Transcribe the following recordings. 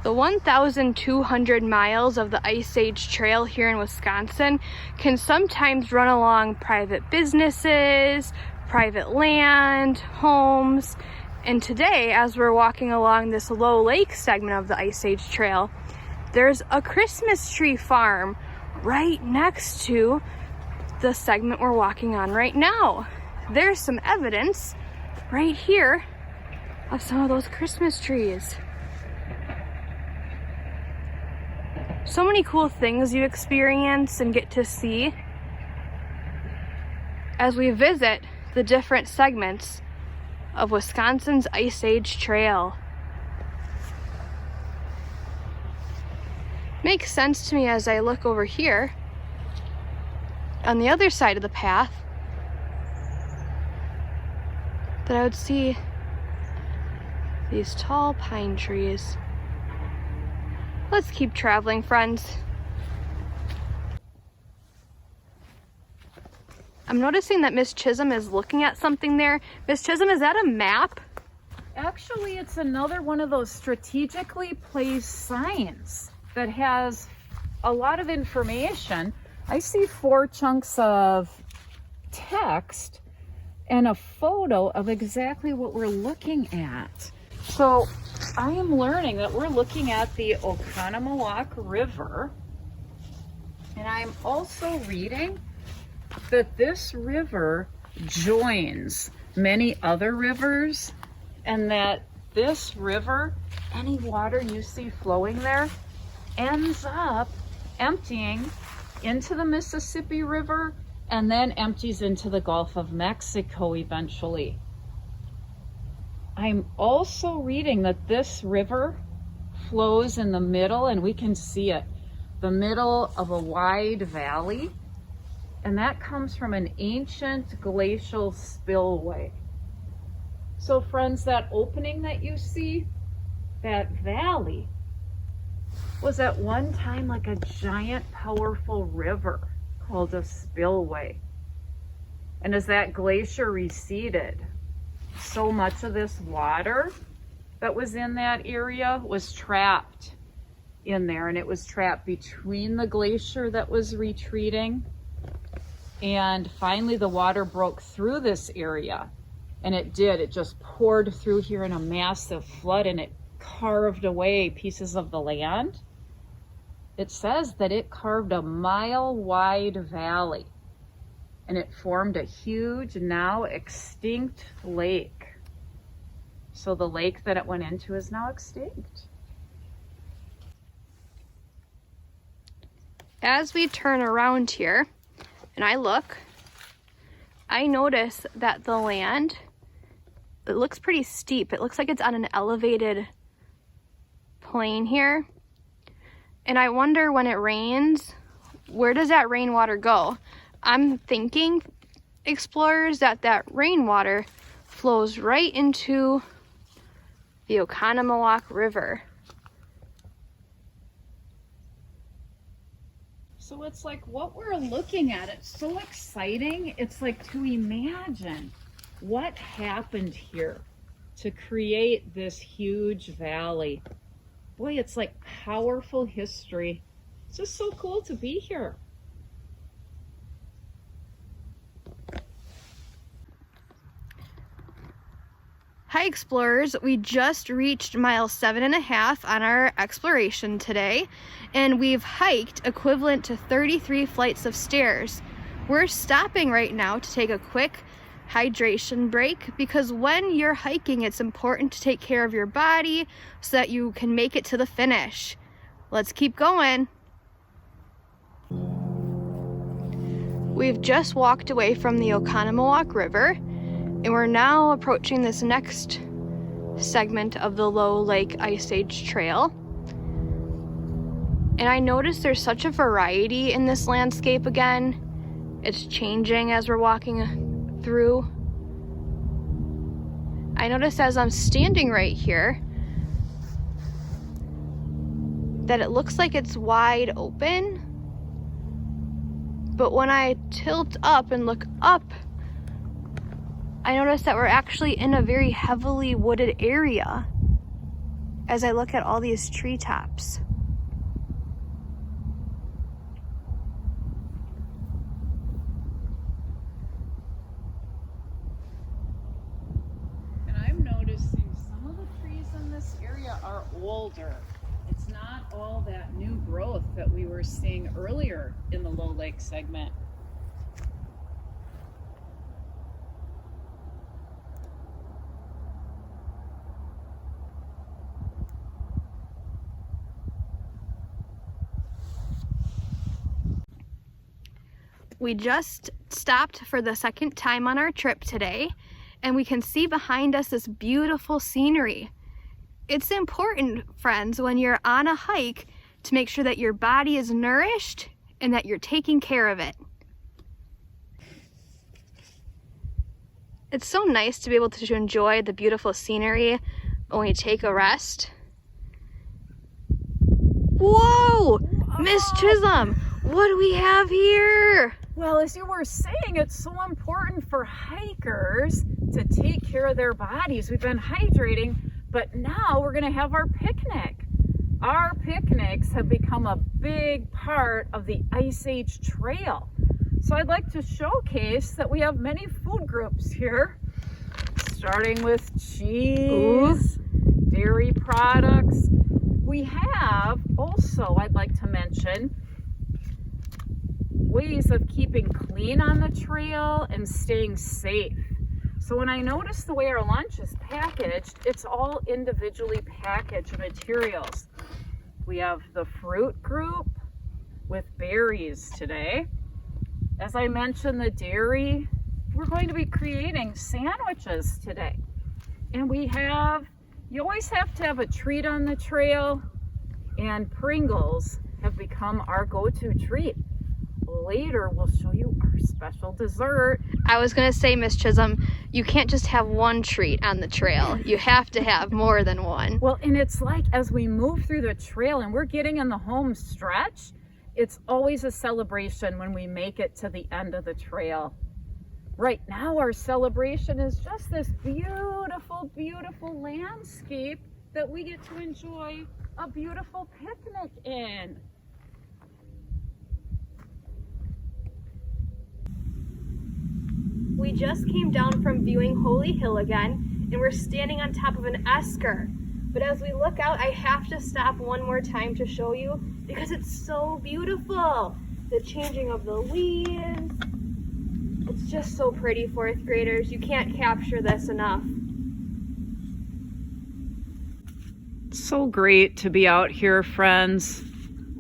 The 1,200 miles of the Ice Age Trail here in Wisconsin can sometimes run along private businesses, private land, homes, and today, as we're walking along this Loew Lake segment of the Ice Age Trail, there's a Christmas tree farm right next to the segment we're walking on right now. There's some evidence right here of some of those Christmas trees. So many cool things you experience and get to see as we visit the different segments of Wisconsin's Ice Age Trail. Makes sense to me as I look over here on the other side of the path that I would see these tall pine trees. Let's keep traveling, friends. I'm noticing that Miss Chisholm is looking at something there. Miss Chisholm, is that a map? Actually, it's another one of those strategically placed signs that has a lot of information. I see 4 chunks of text and a photo of exactly what we're looking at. So I am learning that we're looking at the Oconomowoc River, and I'm also reading that this river joins many other rivers, and that this river, any water you see flowing there, ends up emptying into the Mississippi River and then empties into the Gulf of Mexico eventually. I'm also reading that this river flows in the middle, and we can see it, the middle of a wide valley, and that comes from an ancient glacial spillway. So friends, that opening that you see, that valley, was at one time like a giant powerful river called a spillway. And as that glacier receded, so much of this water that was in that area was trapped in there, and it was trapped between the glacier that was retreating, and finally the water broke through this area, and it just poured through here in a massive flood, and it carved away pieces of the land. It says that it carved a mile-wide valley, and it formed a huge, now extinct lake. So the lake that it went into is now extinct. As we turn around here and I look, I notice that the land, it looks pretty steep. It looks like it's on an elevated plane here. And I wonder, when it rains, where does that rainwater go? I'm thinking, explorers, that rainwater flows right into the Oconomowoc River. So it's like what we're looking at, it's so exciting. It's like to imagine what happened here to create this huge valley. Boy, it's like powerful history. It's just so cool to be here. Hi explorers, we just reached mile 7.5 on our exploration today, and we've hiked equivalent to 33 flights of stairs. We're stopping right now to take a quick hydration break, because when you're hiking, it's important to take care of your body so that you can make it to the finish. Let's keep going. We've just walked away from the Oconomowoc River, and we're now approaching this next segment of the Loew Lake Ice Age Trail. And I noticed there's such a variety in this landscape again. It's changing as we're walking through. I noticed as I'm standing right here that it looks like it's wide open. But when I tilt up and look up, I noticed that we're actually in a very heavily wooded area. as I look at all these treetops. And I'm noticing some of the trees in this area are older. It's not all that new growth that we were seeing earlier in the Loew Lake segment. We just stopped for the second time on our trip today, and we can see behind us this beautiful scenery. It's important, friends, when you're on a hike to make sure that your body is nourished and that you're taking care of it. It's so nice to be able to enjoy the beautiful scenery when we take a rest. Whoa! Miss Chisholm, what do we have here? Well, as you were saying, it's so important for hikers to take care of their bodies. We've been hydrating, but now we're going to have our picnic. Our picnics have become a big part of the Ice Age Trail. So I'd like to showcase that we have many food groups here, starting with cheese, dairy products. We have also, I'd like to mention, ways of keeping clean on the trail and staying safe. So when I notice the way our lunch is packaged, it's all individually packaged materials. We have the fruit group with berries today. As I mentioned, the dairy, we're going to be creating sandwiches today. And we have, you always have to have a treat on the trail, and Pringles have become our go-to treat. Later, we'll show you our special dessert. I was gonna say, Miss Chisholm, you can't just have one treat on the trail. You have to have more than one. Well, and it's like as we move through the trail and we're getting in the home stretch, it's always a celebration when we make it to the end of the trail. Right now, our celebration is just this beautiful, beautiful landscape that we get to enjoy a beautiful picnic in. We just came down from viewing Holy Hill again, and we're standing on top of an esker. But as we look out, I have to stop one more time to show you because it's so beautiful. The changing of the leaves. It's just so pretty, fourth graders. You can't capture this enough. It's so great to be out here, friends,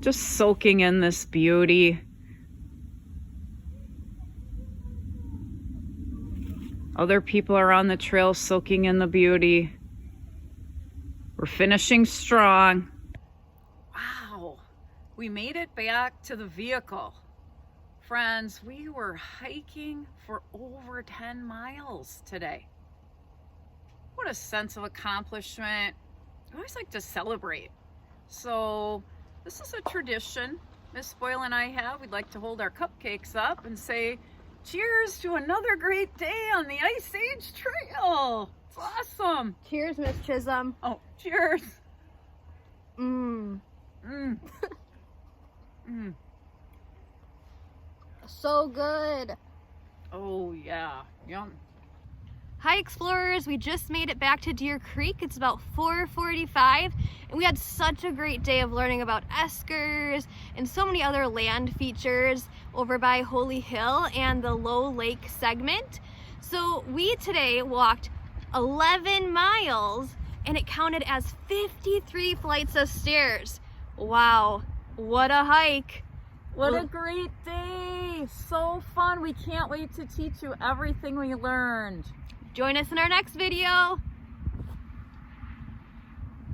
just soaking in this beauty. Other people are on the trail soaking in the beauty. We're finishing strong. Wow, we made it back to the vehicle. Friends, we were hiking for over 10 miles today. What a sense of accomplishment. I always like to celebrate. So this is a tradition Miss Boyle and I have. We'd like to hold our cupcakes up and say, cheers to another great day on the Ice Age Trail. It's awesome. Cheers, Miss Chisholm. Oh, cheers. Mmm. Mm. Mm. So good. Oh, yeah. Yum. Hi explorers, we just made it back to Deer Creek. It's about 4:45 and we had such a great day of learning about eskers and so many other land features over by Holy Hill and the Loew Lake segment. So we today walked 11 miles and it counted as 53 flights of stairs. Wow, what a hike. What a great day. So fun. We can't wait to teach you everything we learned. Join us in our next video.